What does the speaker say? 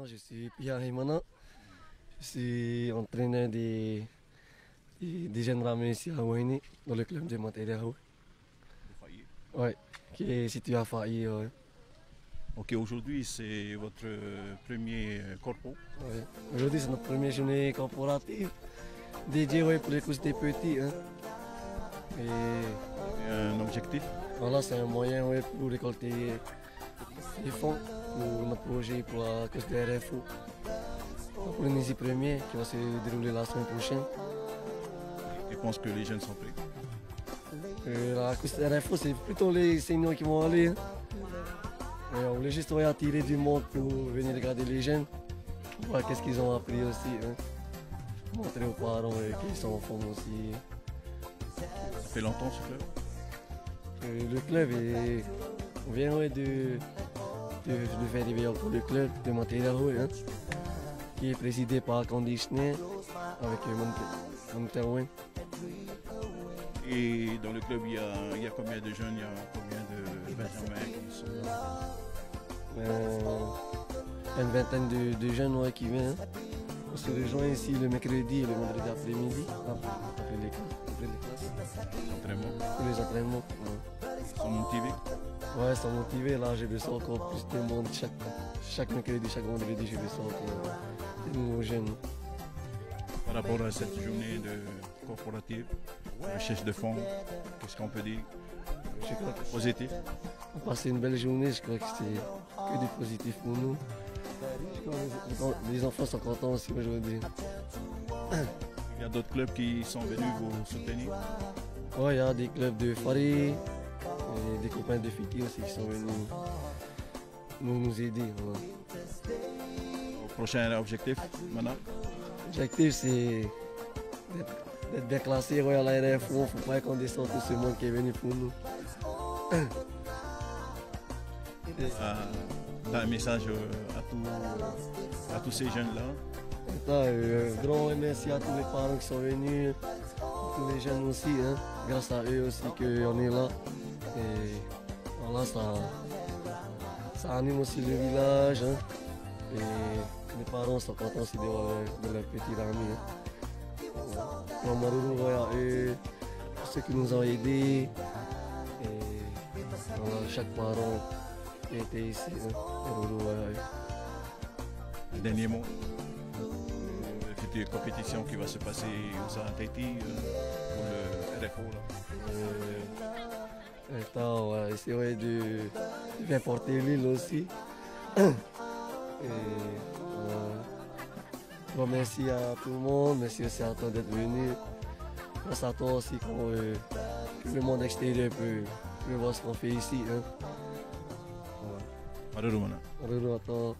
Maintenant, je suis Pierre Himana. Je suis entraîneur des jeunes rameurs ici à Wayne, dans le club de Montéréau. Ouais, qui est situé à Failly. Ouais. Ok, aujourd'hui c'est votre premier corpo. Ouais. Aujourd'hui, c'est notre première journée corporative dédiée pour les courses des petits. Hein. Et Un objectif. voilà, c'est un moyen pour récolter des fonds pour notre projet pour la course des RFO. La Polynésie première qui va se dérouler la semaine prochaine. Je pense que les jeunes sont prêts. La course des RFO, c'est plutôt les seniors qui vont aller. Hein. Et on voulait juste attirer du monde pour venir regarder les jeunes, pour voir qu'est-ce qu'ils ont appris aussi. Hein. Montrer aux parents qu'ils sont en forme aussi. Ça fait longtemps ce club. Le club, on vient de faire réveiller pour le club de Montéréau, hein, qui est présidé par Conditionnaire avec Montéréau. Et dans le club, il y a combien de jeunes, il y a combien de benjamins qui sont là? Une vingtaine de jeunes qui viennent. Hein. On se rejoint ici le mercredi et le vendredi après-midi, après les classes. Entraînement. Les entraînements. Ouais. Ils sont motivés. Ouais, ils sont motivés. Là, j'ai besoin encore plus de monde. Chaque mercredi, chaque vendredi, j'ai besoin encore de nouveaux jeunes. Par rapport à cette journée de corporative, recherche de fonds, qu'est-ce qu'on peut dire? Je crois que Positif. on a passé une belle journée, je crois que c'était que du positif pour nous. Les enfants sont contents aussi aujourd'hui. Il y a d'autres clubs qui sont venus vous soutenir. Ouais, il y a des clubs de Fari et des copains de Fiti aussi qui sont venus nous aider. Ouais. Au prochain objectif, maintenant. L'objectif, c'est d'être bien classé à la RFO. Il ne faut pas qu'on descende tout ce monde qui est venu pour nous. T'as un message à tous ces jeunes-là. Un grand merci à tous les parents qui sont venus, tous les jeunes aussi. Hein. Grâce à eux aussi qu'on est là. Et voilà, ça anime aussi le village. Hein. Et les parents sont contents aussi de leur petit ami. Hein. On m'a renouvelé à eux, tous ceux qui nous ont aidés. Et voilà, chaque parent qui était ici, hein, Le dernier mot. La future compétition qui va se passer aux Tahiti pour le RFO. On va essayer de bien porter l'île aussi. Bon, merci à tout le monde, merci aussi à toi d'être venu. Merci à toi aussi que le monde extérieur peut voir ce qu'on fait ici. Hein. Maruru mana. Maruru à toi.